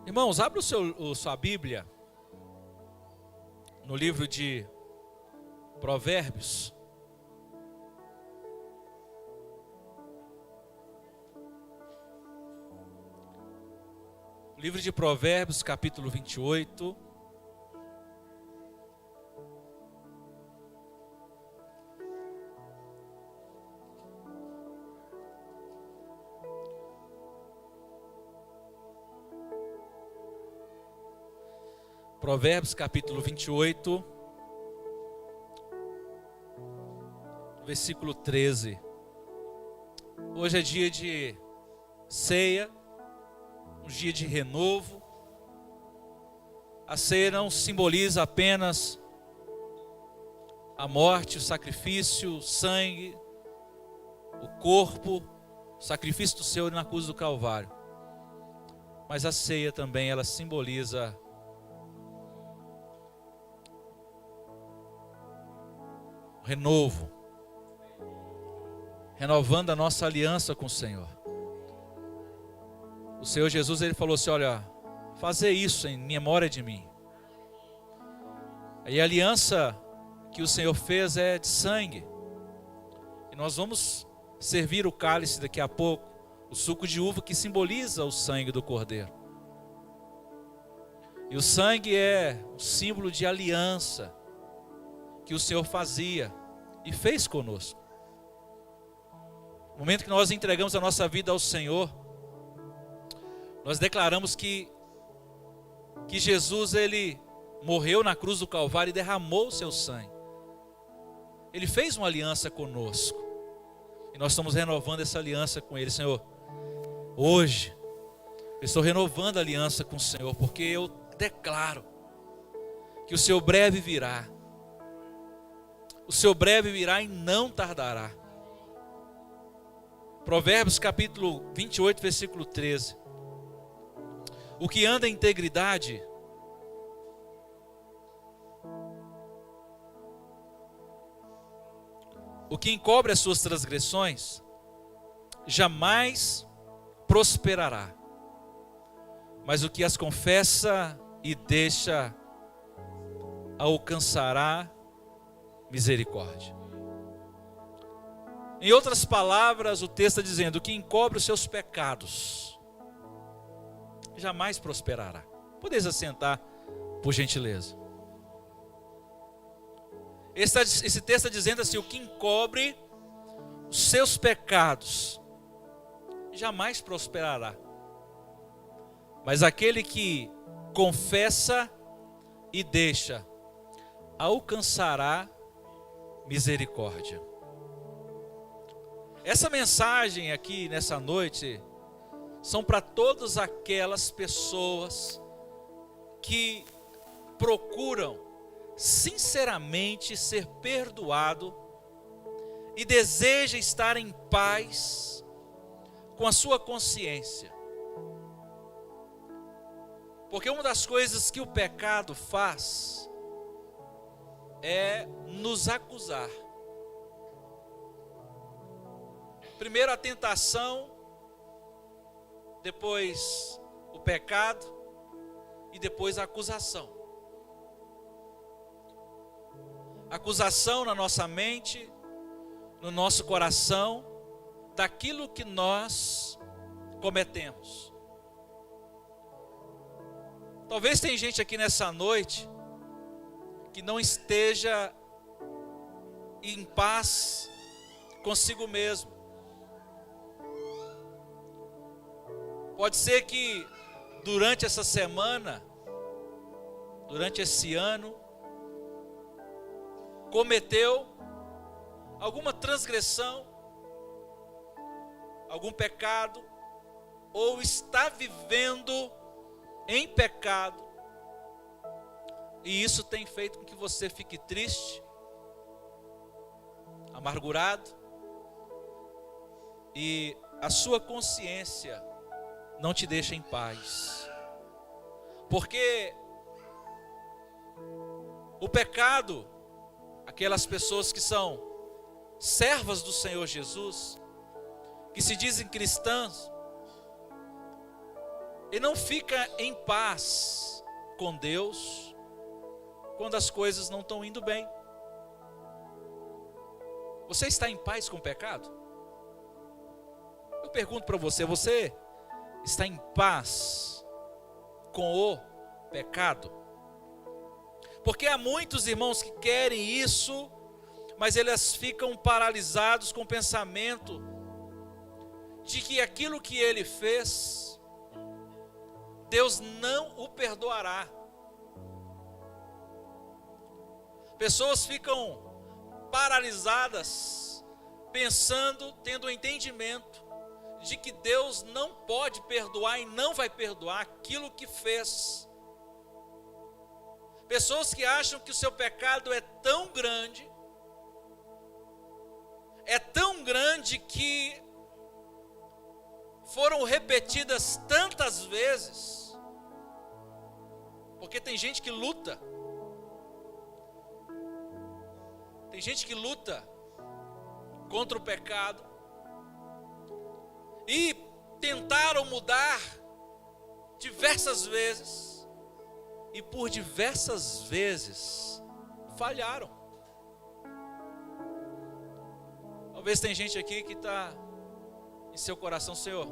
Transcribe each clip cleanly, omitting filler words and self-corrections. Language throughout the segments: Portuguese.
Irmãos, abra sua Bíblia no livro de Provérbios. Livro de Provérbios, capítulo 28. Provérbios capítulo 28, versículo 13. Hoje é dia de ceia, um dia de renovo. A ceia não simboliza apenas a morte, o sacrifício, o sangue, o corpo, o sacrifício do Senhor na cruz do Calvário. Mas a ceia também, ela simboliza renovo, renovando a nossa aliança com o Senhor. O Senhor Jesus, ele falou assim: olha, fazer isso em memória de mim. E a aliança que o Senhor fez é de sangue. E nós vamos servir o cálice daqui a pouco, o suco de uva que simboliza o sangue do Cordeiro. E o sangue é o símbolo de aliança que o Senhor fazia e fez conosco. No momento que nós entregamos a nossa vida ao Senhor, nós declaramos que Jesus, ele morreu na cruz do Calvário e derramou o seu sangue. Ele fez uma aliança conosco. E nós estamos renovando essa aliança com Ele. Senhor, hoje, eu estou renovando a aliança com o Senhor, porque eu declaro que o Seu breve virá. O Seu breve virá e não tardará. Provérbios capítulo 28, versículo 13. O que anda em integridade o que encobre as suas transgressões jamais prosperará, mas o que as confessa e deixa alcançará misericórdia. Em outras palavras, o texto está dizendo: o que encobre os seus pecados jamais prosperará. Podeis assentar, por gentileza. Esse texto está dizendo assim: o que encobre os seus pecados jamais prosperará, mas aquele que confessa e deixa alcançará misericórdia. Essa mensagem aqui nessa noite são para todas aquelas pessoas que procuram sinceramente ser perdoado e deseja estar em paz com a sua consciência. Porque uma das coisas que o pecado faz é nos acusar. Primeiro a tentação, depois o pecado e depois a acusação. Acusação na nossa mente, no nosso coração, daquilo que nós cometemos. Talvez tem gente aqui nessa noite que não esteja em paz consigo mesmo. Pode ser que durante essa semana, durante esse ano, cometeu alguma transgressão, algum pecado, ou está vivendo em pecado, e isso tem feito com que você fique triste, amargurado, e a sua consciência não te deixa em paz. Porque o pecado, aquelas pessoas que são servas do Senhor Jesus, que se dizem cristãs, Ele não fica em paz com Deus quando as coisas não estão indo bem. Você está em paz com o pecado? Eu pergunto para você, você está em paz com o pecado? Porque há muitos irmãos que querem isso, mas eles ficam paralisados com o pensamento de que aquilo que ele fez, Deus não o perdoará. Pessoas ficam paralisadas, pensando, tendo o entendimento de que Deus não pode perdoar e não vai perdoar aquilo que fez. Pessoas que acham que o seu pecado é tão grande que foram repetidas tantas vezes, porque tem gente que luta contra o pecado e tentaram mudar diversas vezes e por diversas vezes falharam. Talvez tem gente aqui que está em seu coração: Senhor,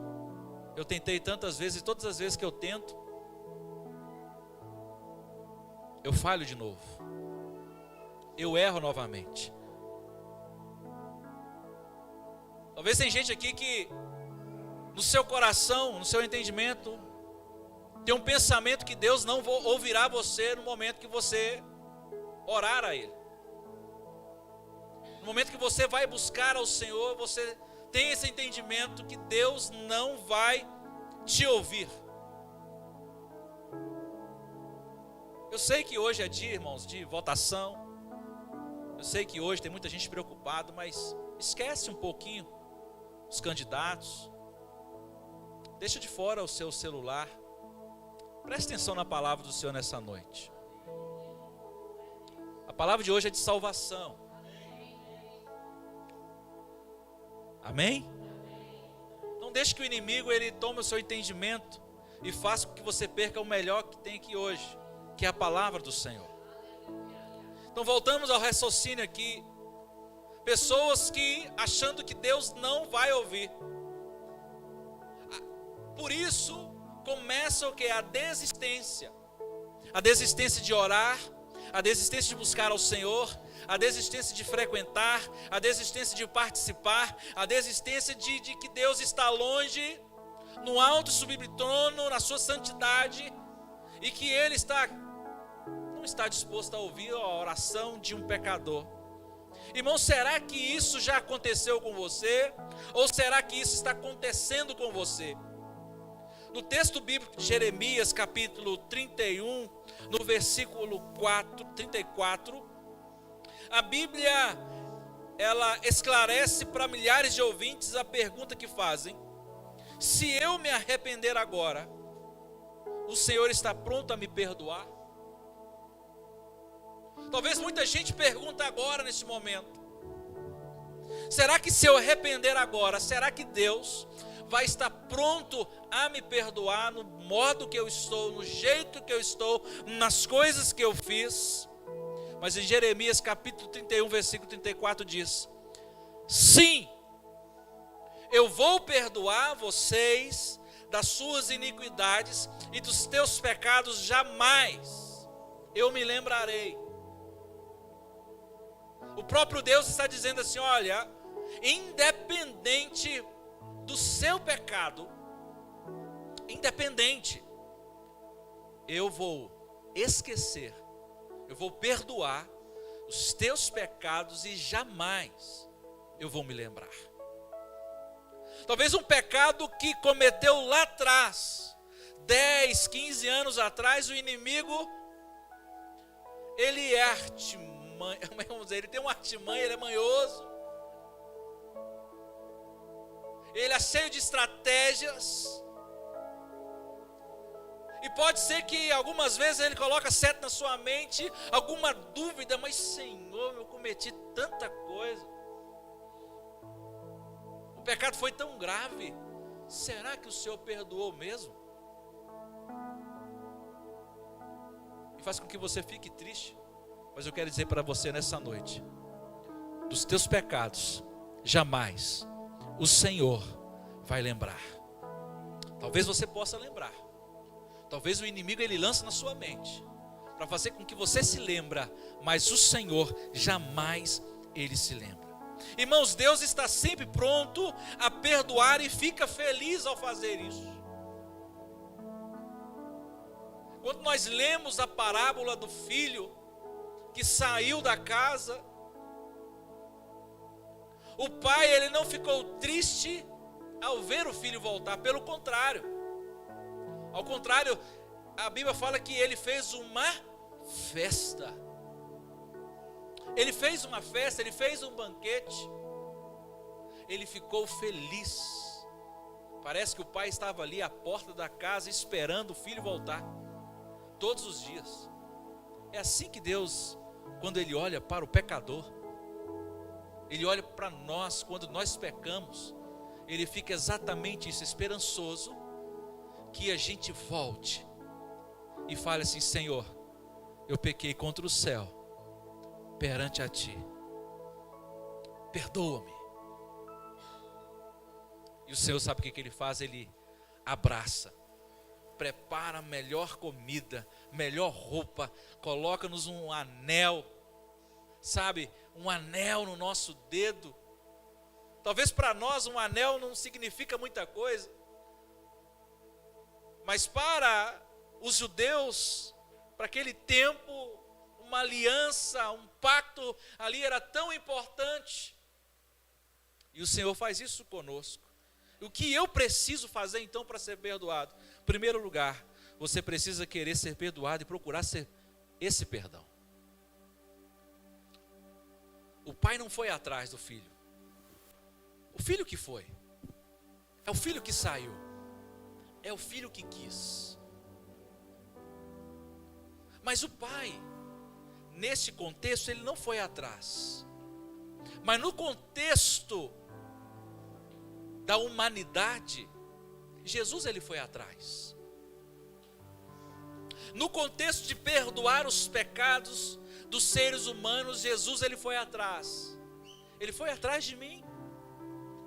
eu tentei tantas vezes e todas as vezes que eu tento, eu falho de novo, eu erro novamente. Talvez tem gente aqui que no seu coração, no seu entendimento, tem um pensamento que Deus não ouvirá você no momento que você orar a Ele. No momento que você vai buscar ao Senhor, você tem esse entendimento que Deus não vai te ouvir. Eu sei que hoje é dia, irmãos, de votação. Eu sei que hoje tem muita gente preocupada, mas esquece um pouquinho os candidatos. Deixa de fora o seu celular. Preste atenção na palavra do Senhor nessa noite. A palavra de hoje é de salvação. Amém? Não deixe que o inimigo ele tome o seu entendimento e faça com que você perca o melhor que tem aqui hoje, que é a palavra do Senhor. Então voltamos ao raciocínio aqui. Pessoas que achando que Deus não vai ouvir. Por isso começa o que? A desistência. A desistência de orar, a desistência de buscar ao Senhor, a desistência de frequentar, a desistência de participar, a desistência de que Deus está longe, no alto e sublime trono, na sua santidade, e que Ele não está disposto a ouvir a oração de um pecador. Irmão, será que isso já aconteceu com você? Ou será que isso está acontecendo com você? No texto bíblico de Jeremias, capítulo 31, no versículo 34, a Bíblia, ela esclarece para milhares de ouvintes a pergunta que fazem: se eu me arrepender agora, o Senhor está pronto a me perdoar? Talvez muita gente pergunta agora, nesse momento: será que se eu arrepender agora, será que Deus vai estar pronto a me perdoar no modo que eu estou, no jeito que eu estou, nas coisas que eu fiz? Mas em Jeremias capítulo 31, versículo 34 diz: sim, eu vou perdoar vocês das suas iniquidades e dos teus pecados jamais eu me lembrarei. O próprio Deus está dizendo assim: olha, independente do seu pecado, independente, eu vou esquecer, eu vou perdoar os teus pecados e jamais eu vou me lembrar. Talvez um pecado que cometeu lá atrás, 10, 15 anos atrás, o inimigo, ele é artimanha, vamos dizer, ele tem uma artimanha, ele é manhoso, ele é cheio de estratégias, e pode ser que algumas vezes ele coloca certo na sua mente, alguma dúvida: mas Senhor, eu cometi tanta coisa, o pecado foi tão grave, será que o Senhor perdoou mesmo? e faz com que você fique triste. Mas eu quero dizer para você nessa noite, dos teus pecados, jamais o Senhor vai lembrar. Talvez você possa lembrar. Talvez o inimigo ele lance na sua mente, para fazer com que você se lembra, mas o Senhor jamais ele se lembra. Irmãos, Deus está sempre pronto a perdoar e fica feliz ao fazer isso. Quando nós lemos a parábola do filho que saiu da casa, o pai ele não ficou triste ao ver o filho voltar, pelo contrário. Ao contrário, a Bíblia fala que ele fez uma festa. Ele fez uma festa, ele fez um banquete. Ele ficou feliz. Parece que o pai estava ali à porta da casa esperando o filho voltar. Todos os dias. É assim que Deus, quando Ele olha para o pecador, Ele olha para nós quando nós pecamos, Ele fica exatamente isso, esperançoso, que a gente volte e fale assim: Senhor, eu pequei contra o céu, perante a Ti, perdoa-me. E o Senhor sabe o que Ele faz? Ele abraça, prepara a melhor comida, melhor roupa, coloca-nos um anel, sabe, um anel no nosso dedo. Talvez para nós um anel não significa muita coisa, mas para os judeus, para aquele tempo, uma aliança, um pacto ali era tão importante. E o Senhor faz isso conosco. O que eu preciso fazer então para ser perdoado? Em primeiro lugar, você precisa querer ser perdoado e procurar ser esse perdão. O pai não foi atrás do filho. O filho que foi. É o filho que saiu. É o filho que quis. Mas o pai, nesse contexto, ele não foi atrás. Mas no contexto da humanidade, Jesus ele foi atrás. No contexto de perdoar os pecados dos seres humanos, Jesus ele foi atrás. Ele foi atrás de mim.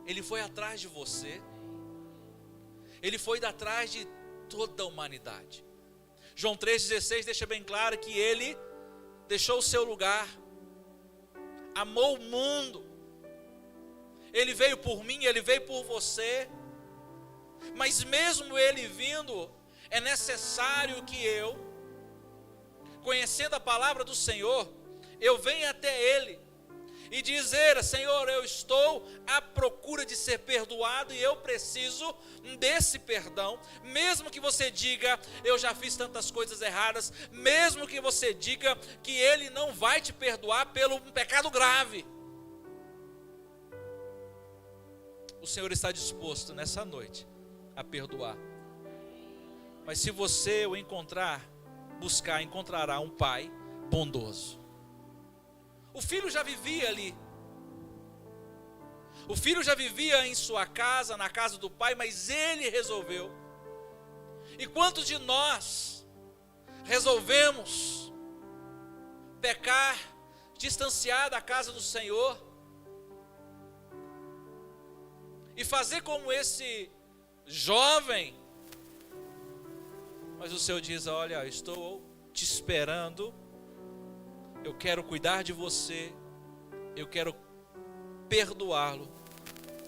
Ele foi atrás de você. Ele foi atrás de toda a humanidade. João 3,16 deixa bem claro que ele deixou o seu lugar, amou o mundo. Ele veio por mim, ele veio por você. Mas mesmo ele vindo, é necessário que eu, conhecendo a palavra do Senhor, eu venha até ele e dizer: Senhor, eu estou à procura de ser perdoado e eu preciso desse perdão. Mesmo que você diga: eu já fiz tantas coisas erradas, mesmo que você diga que ele não vai te perdoar pelo pecado grave, o Senhor está disposto nessa noite a perdoar. Mas se você o encontrar, buscar, encontrará um pai bondoso. O filho já vivia ali. O filho já vivia em sua casa, na casa do pai, mas ele resolveu. E quantos de nós resolvemos pecar, distanciar da casa do Senhor e fazer como esse jovem? Mas o Senhor diz: olha, estou te esperando, eu quero cuidar de você, eu quero perdoá-lo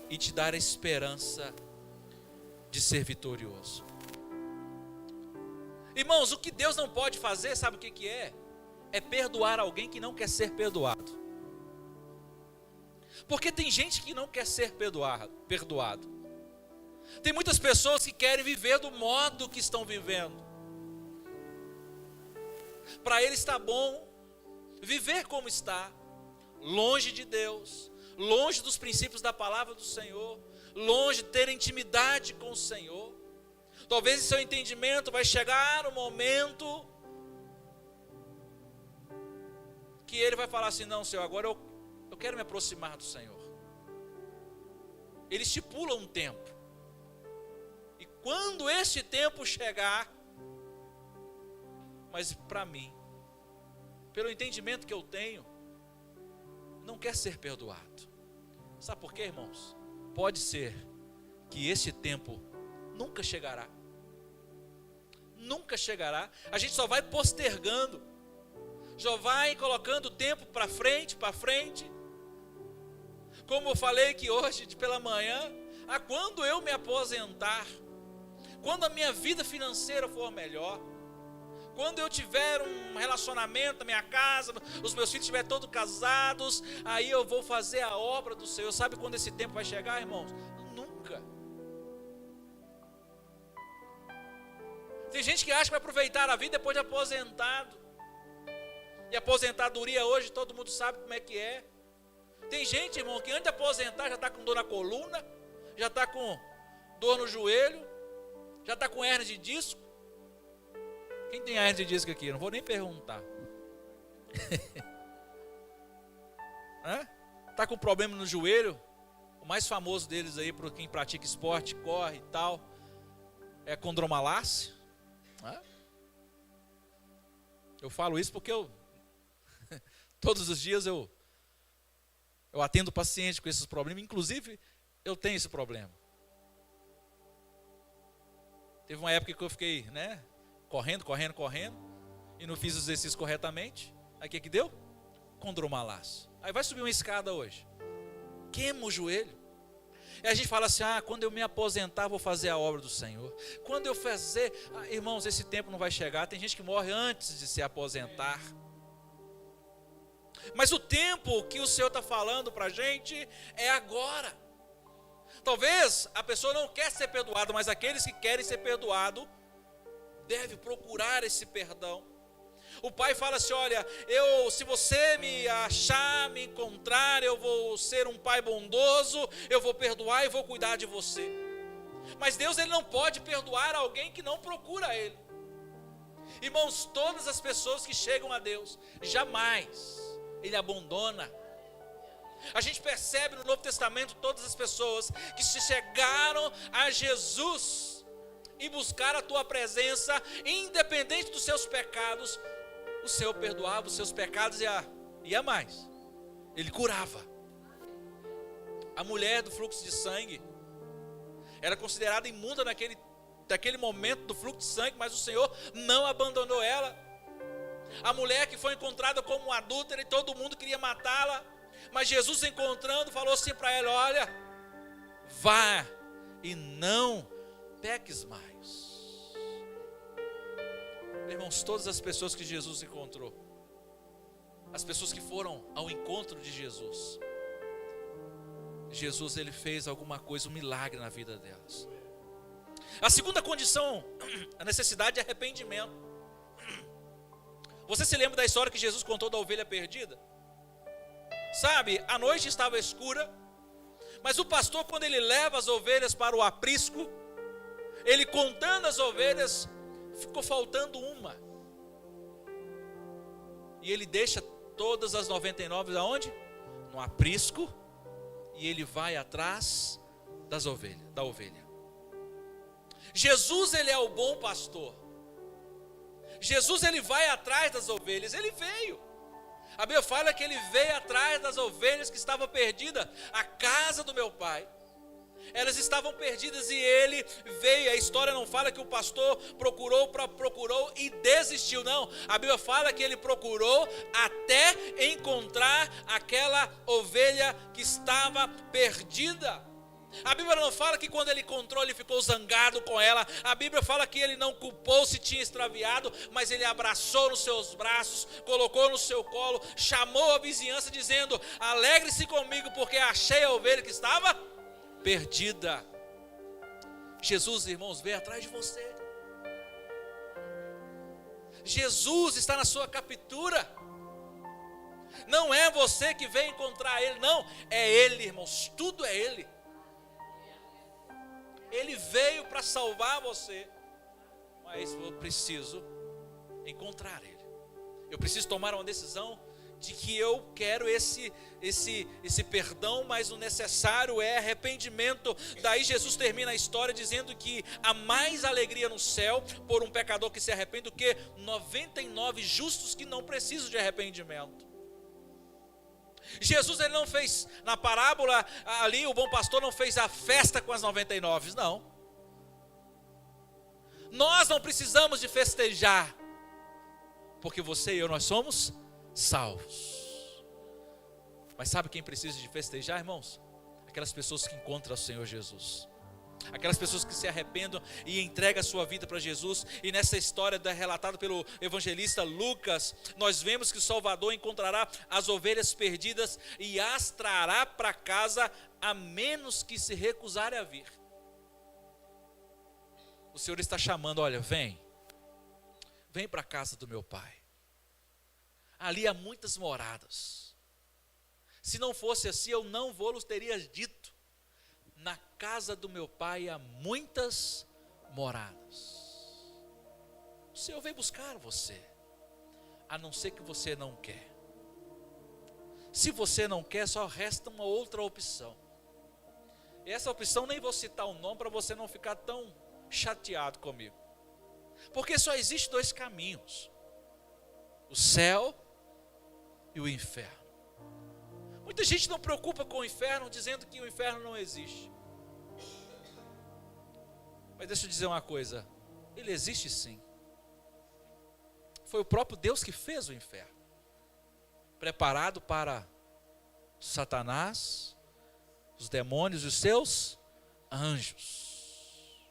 e te dar a esperança de ser vitorioso. Irmãos, o que Deus não pode fazer, sabe o que é? É perdoar alguém que não quer ser perdoado. Porque tem gente que não quer ser perdoado. Tem muitas pessoas que querem viver do modo que estão vivendo. Para ele está bom viver como está, longe de Deus, longe dos princípios da palavra do Senhor, longe de ter intimidade com o Senhor. Talvez em seu entendimento vai chegar um momento que ele vai falar assim: não, Senhor, agora eu quero me aproximar do Senhor. Ele estipula um tempo. E quando este tempo chegar, mas para mim, pelo entendimento que eu tenho, não quer ser perdoado. Sabe por quê, irmãos? Pode ser que esse tempo nunca chegará. Nunca chegará. A gente só vai postergando, já vai colocando o tempo para frente, para frente. Como eu falei que hoje pela manhã, quando eu me aposentar, quando a minha vida financeira for melhor, quando eu tiver um relacionamento na minha casa, os meus filhos estiverem todos casados, aí eu vou fazer a obra do Senhor. Sabe quando esse tempo vai chegar, irmãos? Nunca. Tem gente que acha que vai aproveitar a vida depois de aposentado. E aposentadoria hoje todo mundo sabe como é que é. Tem gente, irmão, que antes de aposentar já está com dor na coluna, já está com dor no joelho, já está com hernia de disco. Quem tem hernia de disco aqui? Eu não vou nem perguntar. Está com problema no joelho? O mais famoso deles aí, para quem pratica esporte, corre e tal, é a condromalácia. Eu falo isso porque todos os dias eu atendo paciente com esses problemas, inclusive eu tenho esse problema. Teve uma época que eu fiquei, correndo, e não fiz os exercícios corretamente. Aí o que deu? Condromalácia. Aí vai subir uma escada hoje, queima o joelho. E a gente fala assim, quando eu me aposentar vou fazer a obra do Senhor. Quando eu fazer, irmãos, esse tempo não vai chegar. Tem gente que morre antes de se aposentar. Mas o tempo que o Senhor está falando para a gente é agora. Talvez a pessoa não quer ser perdoada, mas aqueles que querem ser perdoados devem procurar esse perdão. O pai fala assim, olha, se você me achar, me encontrar, eu vou ser um pai bondoso, eu vou perdoar e vou cuidar de você. Mas Deus, ele não pode perdoar alguém que não procura ele. Irmãos, todas as pessoas que chegam a Deus, jamais ele abandona. A gente percebe no Novo Testamento todas as pessoas que se chegaram a Jesus e buscaram a tua presença, independente dos seus pecados, o Senhor perdoava os seus pecados e a mais, ele curava. A mulher do fluxo de sangue era considerada imunda naquele momento do fluxo de sangue, mas o Senhor não abandonou ela. A mulher que foi encontrada como adúltera e todo mundo queria matá-la, mas Jesus encontrando falou assim para ela, olha, vá e não peques mais. Irmãos, todas as pessoas que Jesus encontrou, as pessoas que foram ao encontro de Jesus, ele fez alguma coisa, um milagre na vida delas. A segunda condição, a necessidade de arrependimento. Você se lembra da história que Jesus contou da ovelha perdida? Sabe, a noite estava escura, mas o pastor, quando ele leva as ovelhas para o aprisco, ele contando as ovelhas, ficou faltando uma. E ele deixa todas as 99 aonde? No aprisco, e ele vai atrás da ovelha. Jesus, ele é o bom pastor. Jesus, ele vai atrás das ovelhas. Ele veio. A Bíblia fala que ele veio atrás das ovelhas que estavam perdidas. A casa do meu pai, elas estavam perdidas e ele veio. A história não fala que o pastor procurou e desistiu, não. A Bíblia fala que ele procurou até encontrar aquela ovelha que estava perdida. A Bíblia não fala que quando ele encontrou ele ficou zangado com ela. A Bíblia fala que ele não culpou se tinha extraviado, mas ele abraçou nos seus braços, colocou no seu colo, chamou a vizinhança dizendo, alegre-se comigo porque achei a ovelha que estava perdida. Jesus, irmãos, veio atrás de você. Jesus está na sua captura. Não é você que vem encontrar ele, não, é ele, irmãos, tudo é ele. Ele veio para salvar você, mas eu preciso encontrar ele. Eu preciso tomar uma decisão de que eu quero esse perdão, mas o necessário é arrependimento. Daí Jesus termina a história dizendo que há mais alegria no céu por um pecador que se arrepende do que 99 justos que não precisam de arrependimento. Jesus, ele não fez, na parábola ali, o bom pastor não fez a festa com as 99, não. Nós não precisamos de festejar, porque você e eu, nós somos salvos. Mas sabe quem precisa de festejar, irmãos? Aquelas pessoas que encontram o Senhor Jesus. Aquelas pessoas que se arrependam e entregam a sua vida para Jesus. E nessa história relatada pelo evangelista Lucas, nós vemos que o Salvador encontrará as ovelhas perdidas e as trará para casa, a menos que se recusarem a vir. O Senhor está chamando, olha, vem para a casa do meu Pai. Ali há muitas moradas. Se não fosse assim, eu não vou-los teria dito. Na casa do meu Pai há muitas moradas. O Senhor veio buscar você, a não ser que você não quer. Se você não quer, só resta uma outra opção. E essa opção nem vou citar o nome para você não ficar tão chateado comigo. Porque só existe dois caminhos: o céu e o inferno. Muita gente não preocupa com o inferno, dizendo que o inferno não existe. Mas deixa eu dizer uma coisa, ele existe sim. Foi o próprio Deus que fez o inferno, preparado para Satanás, os demônios e os seus anjos.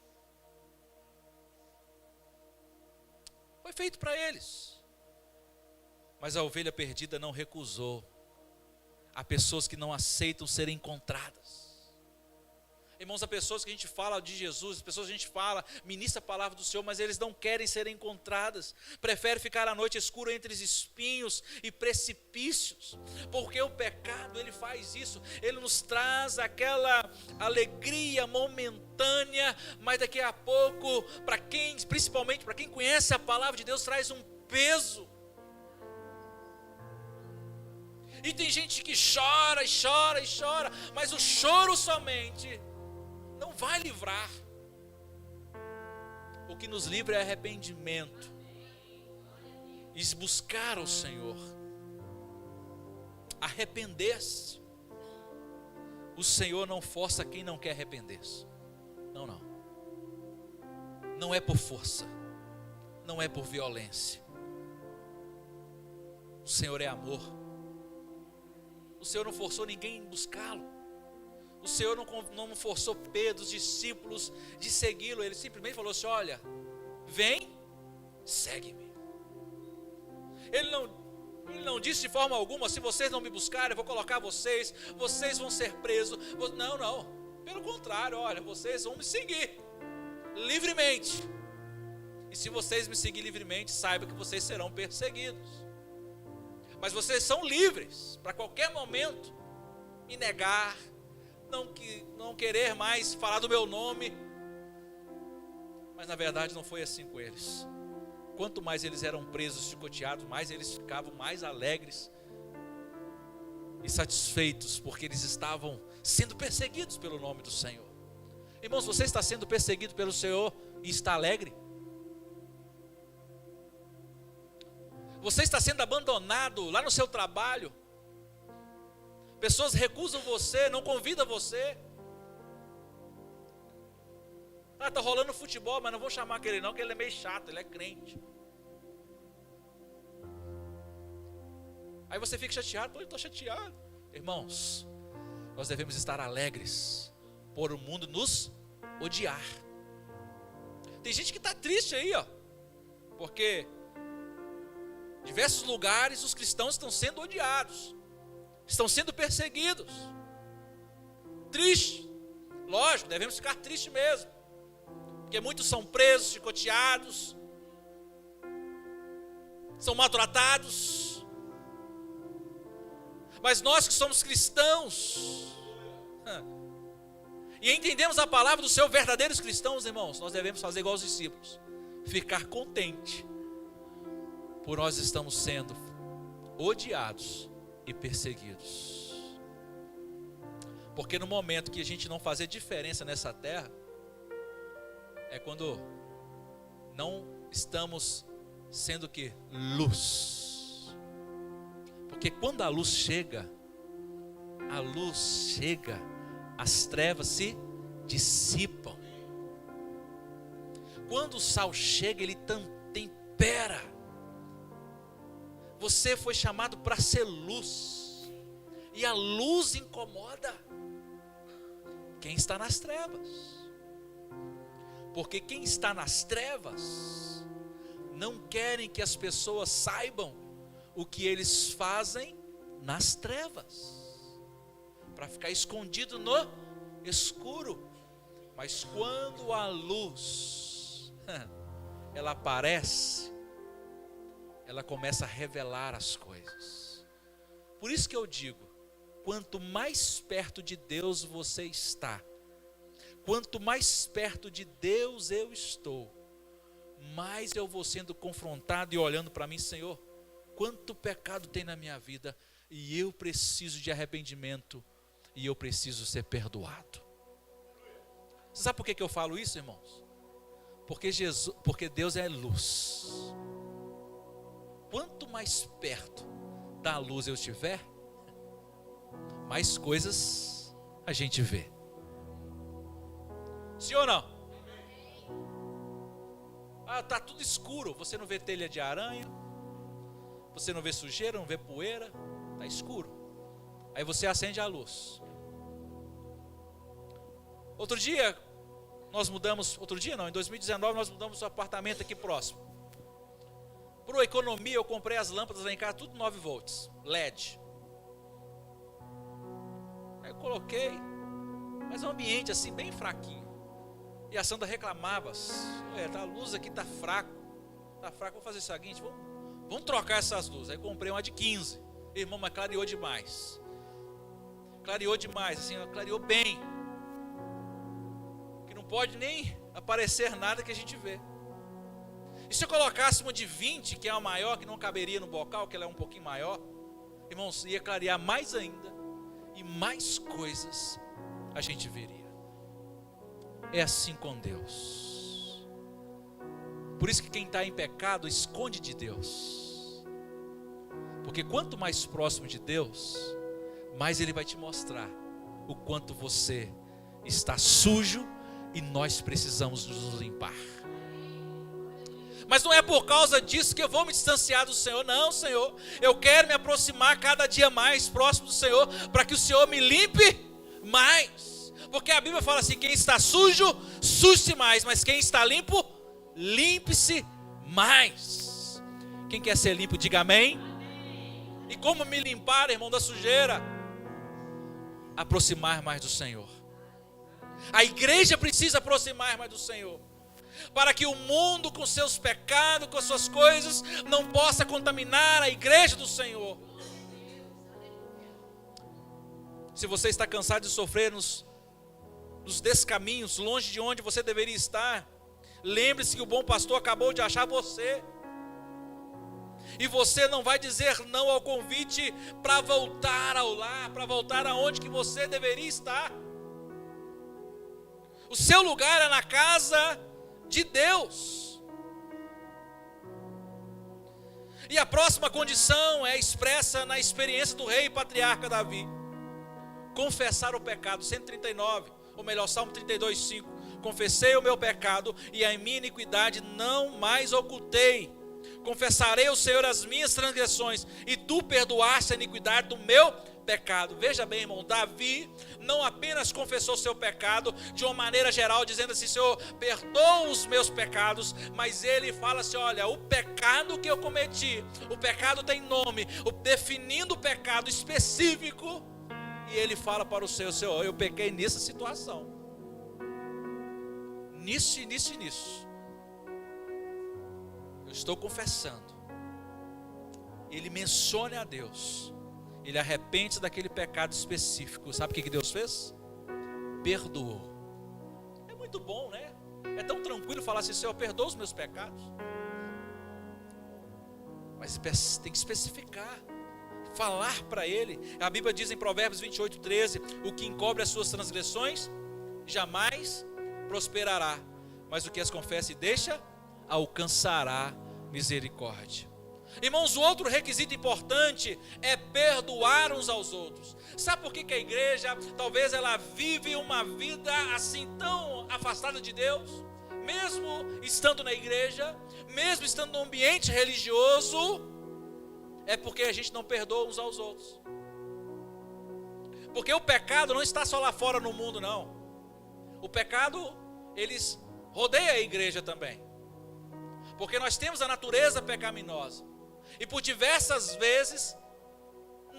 Foi feito para eles. Mas a ovelha perdida não recusou. Há pessoas que não aceitam ser encontradas. Irmãos, há pessoas que a gente fala de Jesus, pessoas que a gente fala, ministra a palavra do Senhor, mas eles não querem ser encontradas. Preferem ficar à noite escura entre os espinhos e precipícios. Porque o pecado, ele faz isso. Ele nos traz aquela alegria momentânea, mas daqui a pouco, principalmente para quem conhece a palavra de Deus, traz um peso. E tem gente que chora e chora e chora, mas o choro somente não vai livrar. O que nos livra é arrependimento e buscar o Senhor. Arrepender-se. O Senhor não força quem não quer arrepender-se. Não, não. Não é por força, não é por violência. O Senhor é amor. O Senhor não forçou ninguém em buscá-lo. O Senhor não forçou Pedro, os discípulos, de segui-lo. Ele simplesmente falou assim: olha, vem, segue-me. Ele não disse de forma alguma: se vocês não me buscarem, eu vou colocar vocês vão ser presos. Não, não. Pelo contrário, olha, vocês vão me seguir livremente. E se vocês me seguirem livremente, saibam que vocês serão perseguidos. Mas vocês são livres para qualquer momento me negar, não querer mais falar do meu nome. Mas na verdade não foi assim com eles. Quanto mais eles eram presos, chicoteados, mais eles ficavam mais alegres e satisfeitos, porque eles estavam sendo perseguidos pelo nome do Senhor. Irmãos, você está sendo perseguido pelo Senhor e está alegre? Você está sendo abandonado lá no seu trabalho. Pessoas recusam você, não convidam você. Está rolando futebol, mas não vou chamar aquele não, porque ele é meio chato, ele é crente. Aí você fica chateado, eu estou chateado. Irmãos, nós devemos estar alegres por o mundo nos odiar. Tem gente que está triste aí, ó, porque em diversos lugares os cristãos estão sendo odiados, estão sendo perseguidos. Triste, lógico, devemos ficar tristes mesmo, porque muitos são presos, chicoteados, são maltratados. Mas nós que somos cristãos e entendemos a palavra do Senhor, verdadeiros cristãos, irmãos, nós devemos fazer igual aos discípulos, ficar contente por nós estamos sendo odiados e perseguidos. Porque no momento que a gente não fazer diferença nessa terra, é quando não estamos sendo que luz. Porque quando a luz chega, as trevas se dissipam. Quando o sal chega, ele tempera. Você foi chamado para ser luz, e a luz incomoda quem está nas trevas. Porque quem está nas trevas não querem que as pessoas saibam o que eles fazem nas trevas, para ficar escondido no escuro. Mas quando a luz ela aparece, ela começa a revelar as coisas. Por isso que eu digo, quanto mais perto de Deus você está, quanto mais perto de Deus eu estou, mais eu vou sendo confrontado e olhando para mim, Senhor, quanto pecado tem na minha vida, e eu preciso de arrependimento, e eu preciso ser perdoado. Você sabe por que eu falo isso, irmãos? Porque Deus é luz. Quanto mais perto da luz eu estiver, mais coisas a gente vê. Sim ou não? Está tudo escuro, você não vê telha de aranha, você não vê sujeira, não vê poeira, está escuro. Aí você acende a luz. Em 2019 nós mudamos o apartamento aqui próximo. Por economia eu comprei as lâmpadas lá em casa, tudo 9 volts, LED. Aí eu coloquei, mas um ambiente assim bem fraquinho. E a Sandra reclamava, a luz aqui está fraco, vou fazer o seguinte, vamos trocar essas luzes. Aí comprei uma de 15, irmão, mas clareou demais, assim, clareou bem, que não pode nem aparecer nada que a gente vê. E se eu colocasse uma de 20, que é a maior, que não caberia no bocal, que ela é um pouquinho maior, irmãos, ia clarear mais ainda, e mais coisas a gente veria. É assim com Deus. Por isso que quem está em pecado esconde de Deus. Porque quanto mais próximo de Deus, mais Ele vai te mostrar o quanto você está sujo e nós precisamos nos limpar. Mas não é por causa disso que eu vou me distanciar do Senhor. Não, Senhor, eu quero me aproximar cada dia mais próximo do Senhor, para que o Senhor me limpe mais. Porque a Bíblia fala assim, quem está sujo, suje-se mais, mas quem está limpo, limpe-se mais. Quem quer ser limpo, diga amém. E como me limpar, irmão, da sujeira? Aproximar mais do Senhor. A igreja precisa aproximar mais do Senhor, para que o mundo com seus pecados, com as suas coisas, não possa contaminar a igreja do Senhor. Se você está cansado de sofrer nos descaminhos, longe de onde você deveria estar, lembre-se que o bom pastor acabou de achar você. E você não vai dizer não ao convite para voltar ao lar, para voltar aonde que você deveria estar. O seu lugar é na casa de Deus. E a próxima condição é expressa na experiência do rei e patriarca Davi. Confessar o pecado, 139, ou melhor, Salmo 32, 5. Confessei o meu pecado e a minha iniquidade não mais ocultei. Confessarei ao Senhor as minhas transgressões e tu perdoaste a iniquidade do meu pecado. Veja bem, irmão, Davi não apenas confessou seu pecado de uma maneira geral, dizendo assim, Senhor, perdoa os meus pecados, mas ele fala assim, olha, o pecado que eu cometi, o pecado tem nome, definindo o pecado específico, e ele fala para o Senhor, eu pequei nessa situação, nisso, eu estou confessando. Ele menciona a Deus, ele arrepende daquele pecado específico. Sabe o que Deus fez? Perdoou. É muito bom, né? É tão tranquilo falar assim, Senhor, perdoa os meus pecados. Mas tem que especificar. falar para ele. A Bíblia diz em Provérbios 28:13: o que encobre as suas transgressões jamais prosperará, mas o que as confessa e deixa alcançará misericórdia. Irmãos, o outro requisito importante é perdoar uns aos outros. Sabe por que a igreja, talvez ela vive uma vida assim tão afastada de Deus? Mesmo estando na igreja, mesmo estando no ambiente religioso, é porque a gente não perdoa uns aos outros. Porque o pecado não está só lá fora no mundo, não. O pecado, eles rodeiam a igreja também. Porque nós temos a natureza pecaminosa. E por diversas vezes,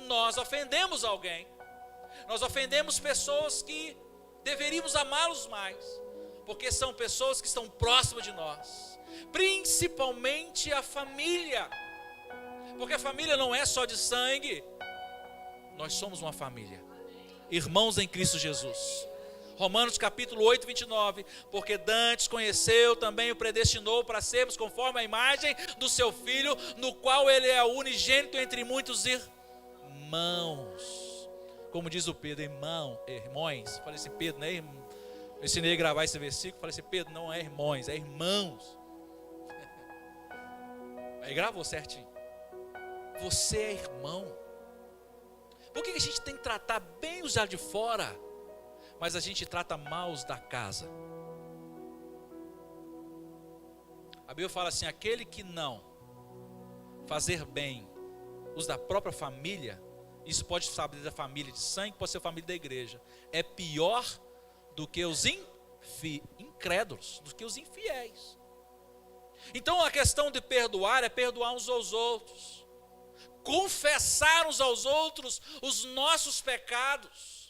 nós ofendemos alguém. Nós ofendemos pessoas que deveríamos amá-los mais. Porque são pessoas que estão próximas de nós. Principalmente a família. Porque a família não é só de sangue. Nós somos uma família. Irmãos em Cristo Jesus. Romanos capítulo 8, 29, porque dantes conheceu, também o predestinou para sermos conforme a imagem do seu Filho, no qual ele é unigênito entre muitos irmãos. Como diz o Pedro, irmãos. Falei assim, Pedro, não é irmão. Eu ensinei a gravar esse versículo, falei assim, Pedro, não é irmãos, é irmãos. Aí gravou certinho. Você é irmão. Por que a gente tem que tratar bem os lá de fora, mas a gente trata mal os da casa? A Bíblia fala assim, aquele que não fazer bem os da própria família, isso pode ser da família de sangue, pode ser família da igreja, é pior do que os incrédulos, do que os infiéis. Então a questão de perdoar é perdoar uns aos outros, confessar uns aos outros os nossos pecados.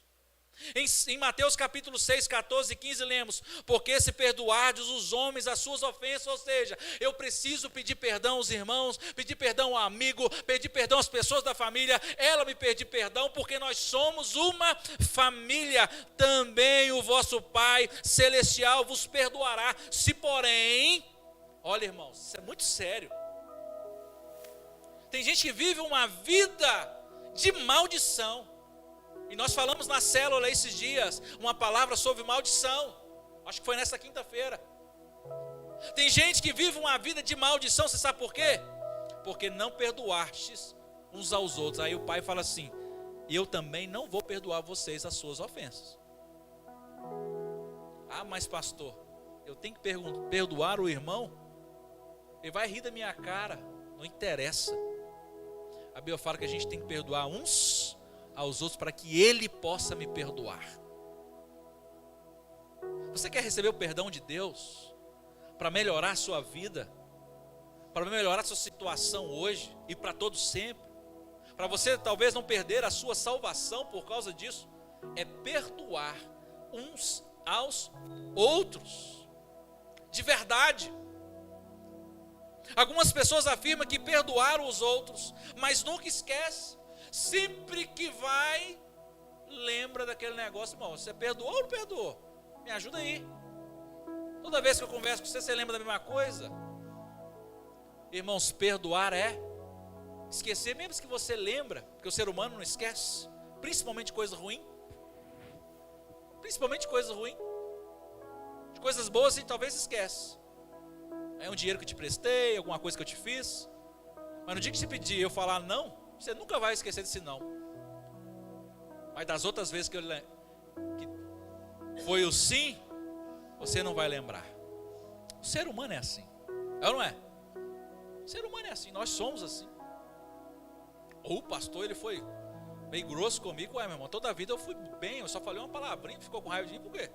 Em Mateus capítulo 6, 14 e 15 lemos, porque se perdoardes os homens as suas ofensas, ou seja, eu preciso pedir perdão aos irmãos, pedir perdão ao amigo, pedir perdão às pessoas da família, ela me pedir perdão, porque nós somos uma família, também o vosso Pai Celestial vos perdoará, se porém, olha irmãos, isso é muito sério, tem gente que vive uma vida de maldição. E nós falamos na célula esses dias uma palavra sobre maldição. Acho que foi nessa quinta-feira. Tem gente que vive uma vida de maldição. Você sabe por quê? Porque não perdoastes uns aos outros. Aí o pai fala assim, eu também não vou perdoar vocês as suas ofensas. Ah, mas pastor, eu tenho que perdoar o irmão? Ele vai rir da minha cara. Não interessa. A Bíblia fala que a gente tem que perdoar uns aos outros para que ele possa me perdoar. Você quer receber o perdão de Deus para melhorar a sua vida, para melhorar a sua situação hoje e para todo sempre, para você talvez não perder a sua salvação por causa disso? É perdoar uns aos outros de verdade. Algumas pessoas afirmam que perdoaram os outros, mas nunca esquece. Sempre que vai, lembra daquele negócio, irmão, você perdoou ou não perdoou? Me ajuda aí. Toda vez que eu converso com você, você lembra da mesma coisa? Irmãos, perdoar é esquecer, mesmo que você lembra, porque o ser humano não esquece, principalmente coisa ruim. Principalmente coisa ruim. De coisas boas a gente talvez esquece. É um dinheiro que eu te prestei, alguma coisa que eu te fiz. Mas no dia que te pedir eu falar não, você nunca vai esquecer desse não. Mas das outras vezes que foi o sim, você não vai lembrar. O ser humano é assim. É ou não é? O ser humano é assim, nós somos assim. Ou o pastor, ele foi meio grosso comigo. Ué, meu irmão, toda a vida eu fui bem, eu só falei uma palavrinha, ficou com raiva de mim, por quê?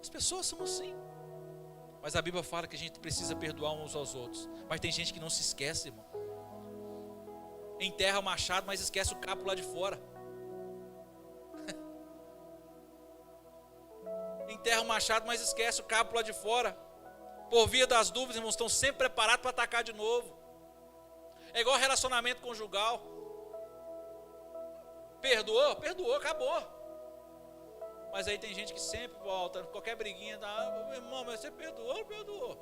As pessoas são assim. Mas a Bíblia fala que a gente precisa perdoar uns aos outros. Mas tem gente que não se esquece, irmão. Enterra o machado, mas esquece o cabo lá de fora. Enterra o machado, mas esquece o cabo lá de fora. Por via das dúvidas, irmãos, estão sempre preparados para atacar de novo. É igual relacionamento conjugal. Perdoou? Perdoou, acabou. Mas aí tem gente que sempre volta, qualquer briguinha, meu irmão, mas você perdoou ou não perdoou?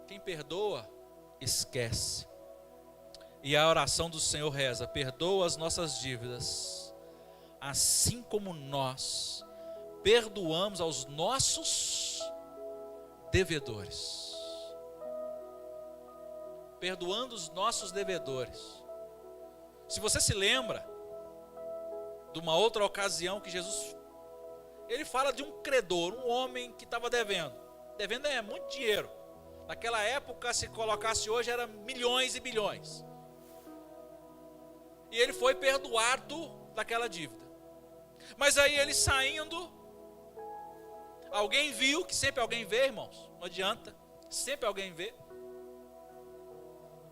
Quem perdoa esquece. E a oração do Senhor reza: perdoa as nossas dívidas, assim como nós perdoamos aos nossos devedores. Perdoando os nossos devedores. Se você se lembra de uma outra ocasião que Jesus, ele fala de um credor, um homem que estava devendo muito dinheiro. Naquela época, se colocasse hoje, era milhões e bilhões. E ele foi perdoado daquela dívida. Mas aí ele saindo, alguém viu, que sempre alguém vê, irmãos, não adianta, sempre alguém vê.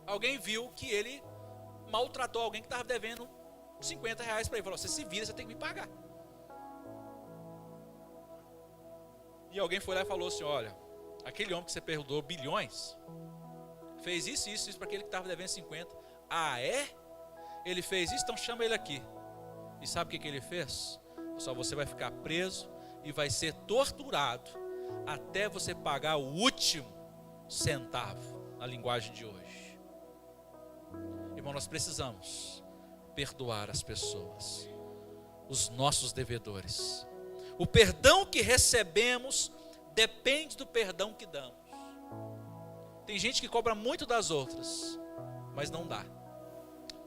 Alguém viu que ele maltratou alguém que estava devendo 50 reais para ele. Falou: você se vira, você tem que me pagar. E alguém foi lá e falou assim: olha, aquele homem que você perdoou bilhões, fez isso para aquele que estava devendo 50. Ah, é? Ele fez isso? Então chama ele aqui. E sabe o que ele fez? Só você vai ficar preso e vai ser torturado até você pagar o último centavo, na linguagem de hoje. Irmão, nós precisamos perdoar as pessoas, os nossos devedores. O perdão que recebemos depende do perdão que damos. Tem gente que cobra muito das outras, mas não dá.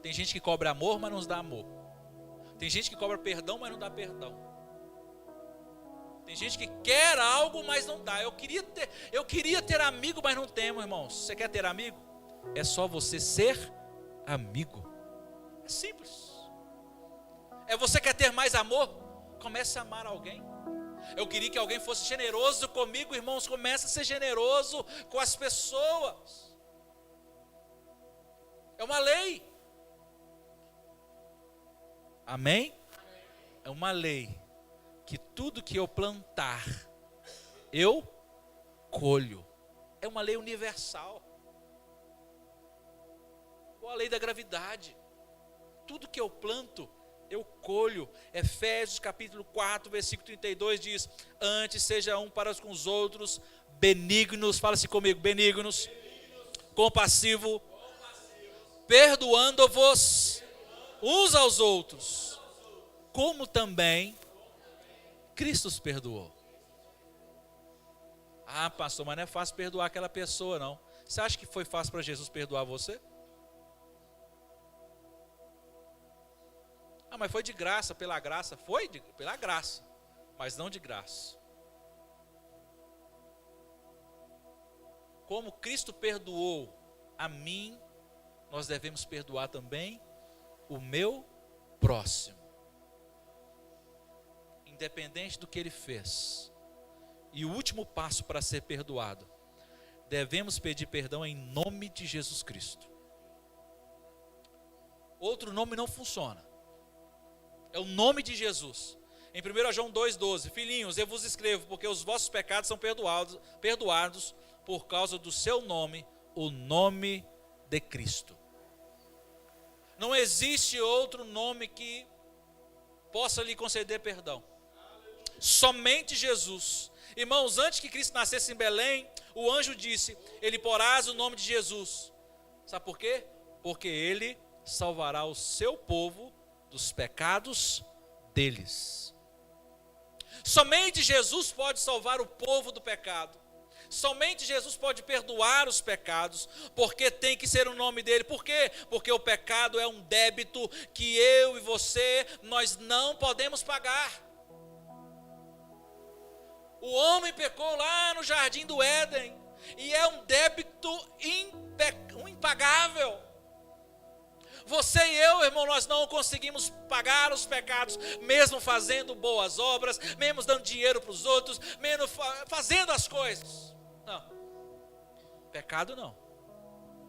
Tem gente que cobra amor, mas não dá amor. Tem gente que cobra perdão, mas não dá perdão. Tem gente que quer algo, mas não dá. Eu queria ter amigo, mas não temos, irmãos. Você quer ter amigo? É só você ser amigo. É simples. Você quer ter mais amor? Comece a amar alguém. Eu queria que alguém fosse generoso comigo, irmãos. Comece a ser generoso com as pessoas. É uma lei. Amém? É uma lei que tudo que eu plantar, eu colho. É uma lei universal. Ou a lei da gravidade. Tudo que eu planto, eu colho. Efésios capítulo 4, versículo 32 diz: antes seja um para com os outros benignos, fala-se comigo, benignos, compassivo, perdoando-vos uns aos outros, como também Cristo os perdoou. Ah, pastor, mas não é fácil perdoar aquela pessoa, não. Você acha que foi fácil para Jesus perdoar você? Ah, mas foi de graça, pela graça. Pela graça, mas não de graça. Como Cristo perdoou a mim, nós devemos perdoar também o meu próximo. Independente do que ele fez. E o último passo para ser perdoado: devemos pedir perdão em nome de Jesus Cristo. Outro nome não funciona. É o nome de Jesus. Em 1 João 2,12: filhinhos, eu vos escrevo porque os vossos pecados são perdoados por causa do seu nome, o nome de Cristo. Não existe outro nome que possa lhe conceder perdão. Somente Jesus. Irmãos, antes que Cristo nascesse em Belém, o anjo disse: ele porás o nome de Jesus. Sabe por quê? Porque ele salvará o seu povo dos pecados deles. Somente Jesus pode salvar o povo do pecado. Somente Jesus pode perdoar os pecados, porque tem que ser o nome dele. Por quê? Porque o pecado é um débito que eu e você, nós não podemos pagar. O homem pecou lá no jardim do Éden, e é um débito impagável. Você e eu, irmão, nós não conseguimos pagar os pecados, mesmo fazendo boas obras, mesmo dando dinheiro para os outros, mesmo fazendo as coisas. Não, pecado não.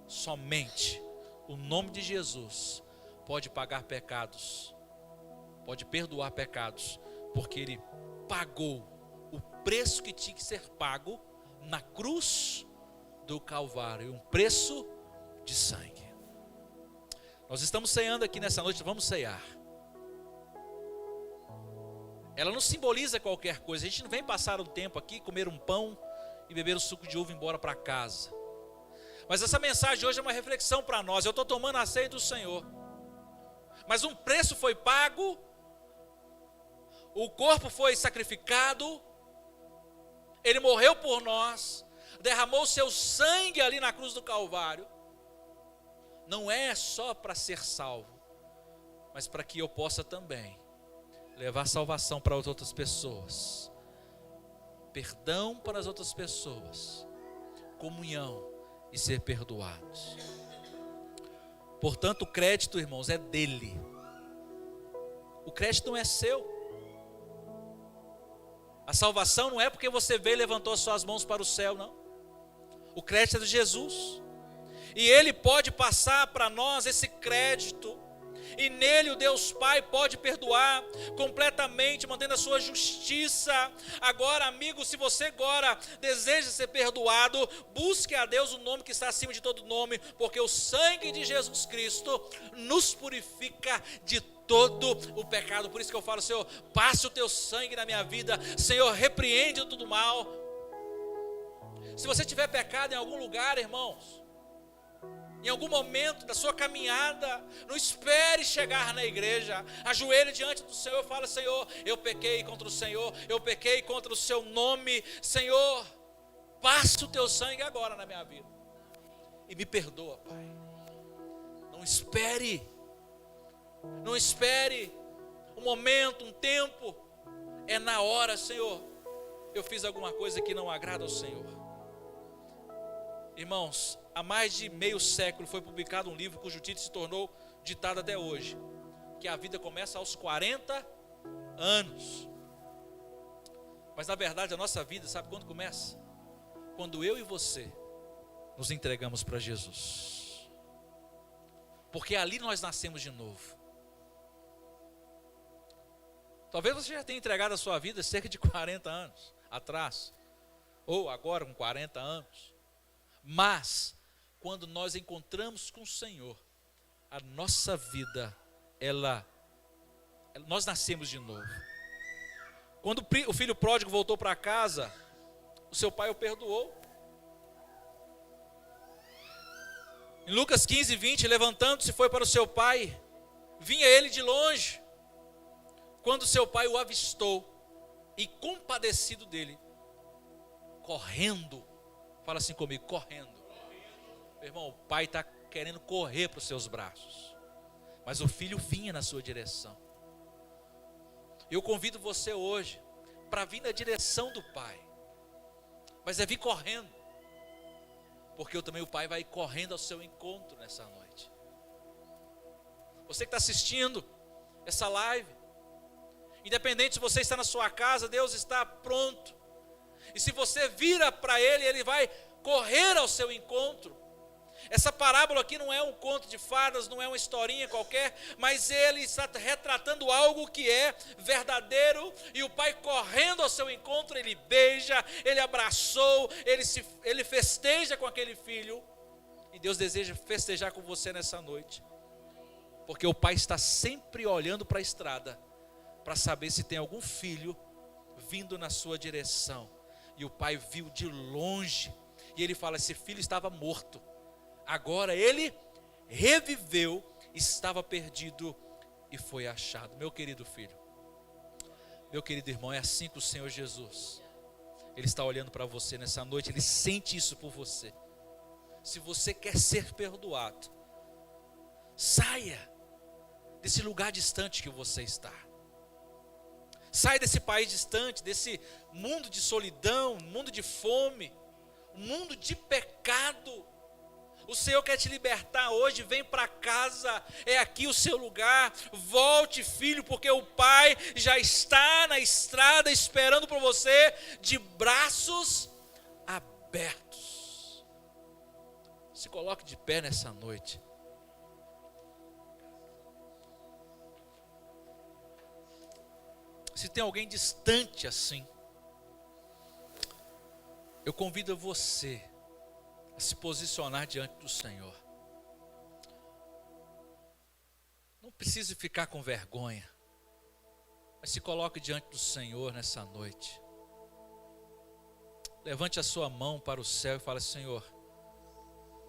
Somente o nome de Jesus pode pagar pecados, pode perdoar pecados, porque ele pagou o preço que tinha que ser pago na cruz do Calvário, um preço de sangue. Nós estamos ceando aqui nessa noite, vamos cear. Ela não simboliza qualquer coisa. A gente não vem passar um tempo aqui, comer um pão e beber o suco de uva e ir embora para casa. Mas essa mensagem hoje é uma reflexão para nós. Eu estou tomando a ceia do Senhor, mas um preço foi pago, o corpo foi sacrificado, Ele morreu por nós, derramou seu sangue ali na cruz do Calvário. Não é só para ser salvo, mas para que eu possa também levar salvação para as outras pessoas, perdão para as outras pessoas, comunhão e ser perdoados. Portanto, o crédito, irmãos, é dele. O crédito não é seu. A salvação não é porque você veio e levantou as suas mãos para o céu, não. O crédito é de Jesus. E Ele pode passar para nós esse crédito. E nele o Deus Pai pode perdoar completamente, mantendo a sua justiça. Agora, amigo, se você agora deseja ser perdoado, busque a Deus o nome que está acima de todo nome, porque o sangue de Jesus Cristo nos purifica de todo o pecado. Por isso que eu falo: Senhor, passe o teu sangue na minha vida. Senhor, repreende todo mal. Se você tiver pecado em algum lugar, irmãos, em algum momento da sua caminhada, não espere chegar na igreja, ajoelhe diante do Senhor e fala: Senhor, eu pequei contra o Senhor, eu pequei contra o seu nome. Senhor, passe o teu sangue agora na minha vida e me perdoa, Pai. Não espere um momento, um tempo. É na hora: Senhor, eu fiz alguma coisa que não agrada ao Senhor. Irmãos, há mais de meio século foi publicado um livro cujo título se tornou ditado até hoje, que a vida começa aos 40 anos. Mas na verdade a nossa vida, sabe quando começa? Quando eu e você nos entregamos para Jesus. Porque ali nós nascemos de novo. Talvez você já tenha entregado a sua vida cerca de 40 anos atrás, ou agora com 40 anos. Mas quando nós encontramos com o Senhor, a nossa vida, nós nascemos de novo. Quando o filho pródigo voltou para casa, o seu pai o perdoou. Em Lucas 15, 20, levantando-se foi para o seu pai, vinha ele de longe. Quando seu pai o avistou e compadecido dele, correndo, fala assim comigo, correndo. Meu irmão, o pai está querendo correr para os seus braços, mas o filho vinha na sua direção. Eu convido você hoje para vir na direção do pai, mas é vir correndo, porque também o pai vai correndo ao seu encontro nessa noite. Você que está assistindo essa live, independente se você está na sua casa, Deus está pronto. E se você vira para Ele, Ele vai correr ao seu encontro. Essa parábola aqui não é um conto de fadas, não é uma historinha qualquer, mas ele está retratando algo que é verdadeiro. E o pai correndo ao seu encontro, ele beija, ele abraçou, ele festeja com aquele filho. E Deus deseja festejar com você nessa noite, porque o pai está sempre olhando para a estrada, para saber se tem algum filho vindo na sua direção. E o pai viu de longe, e ele fala: esse filho estava morto, agora ele reviveu, estava perdido e foi achado. Meu querido filho, meu querido irmão, é assim que o Senhor Jesus, Ele está olhando para você nessa noite, Ele sente isso por você. Se você quer ser perdoado, saia desse lugar distante que você está. Saia desse país distante, desse mundo de solidão, mundo de fome, mundo de pecado. O Senhor quer te libertar hoje. Vem para casa, é aqui o seu lugar. Volte, filho, porque o Pai já está na estrada esperando por você, de braços abertos. Se coloque de pé nessa noite. Se tem alguém distante assim, eu convido você a se posicionar diante do Senhor. Não precise ficar com vergonha, mas se coloque diante do Senhor nessa noite. Levante a sua mão para o céu e fale: Senhor,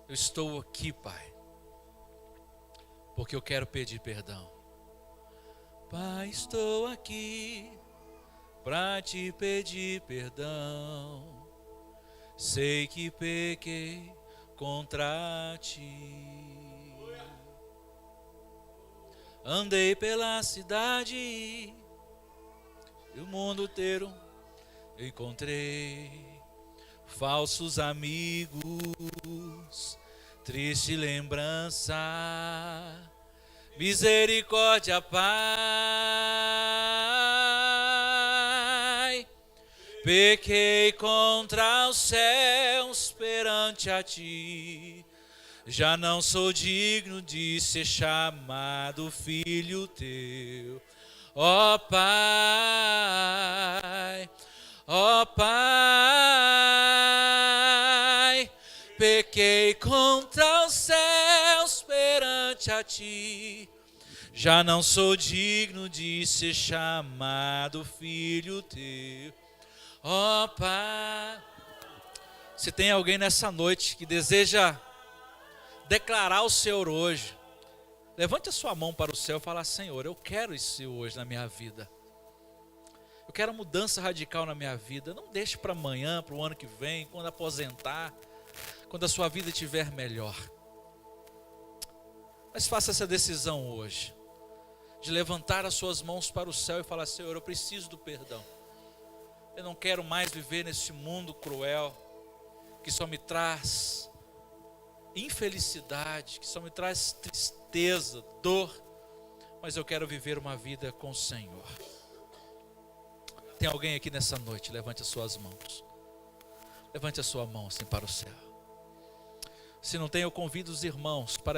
eu estou aqui, Pai, porque eu quero pedir perdão. Pai, estou aqui para te pedir perdão. Sei que pequei contra ti. Andei pela cidade e o mundo inteiro encontrei falsos amigos, triste lembrança. Misericórdia, Pai, pequei contra os céus perante a ti. Já não sou digno de ser chamado filho teu. Ó Pai, pequei contra os céus perante a ti. Já não sou digno de ser chamado filho teu. Ó Pai. Se tem alguém nessa noite que deseja declarar o Senhor hoje, levante a sua mão para o céu e fala: Senhor, eu quero isso hoje na minha vida. Eu quero mudança radical na minha vida. Não deixe para amanhã, para o ano que vem, quando aposentar, quando a sua vida estiver melhor. Mas faça essa decisão hoje, de levantar as suas mãos para o céu e falar: Senhor, eu preciso do perdão. Eu não quero mais viver nesse mundo cruel, que só me traz infelicidade, que só me traz tristeza, dor, mas eu quero viver uma vida com o Senhor. Tem alguém aqui nessa noite? Levante as suas mãos. Levante a sua mão assim para o céu. Se não tem, eu convido os irmãos para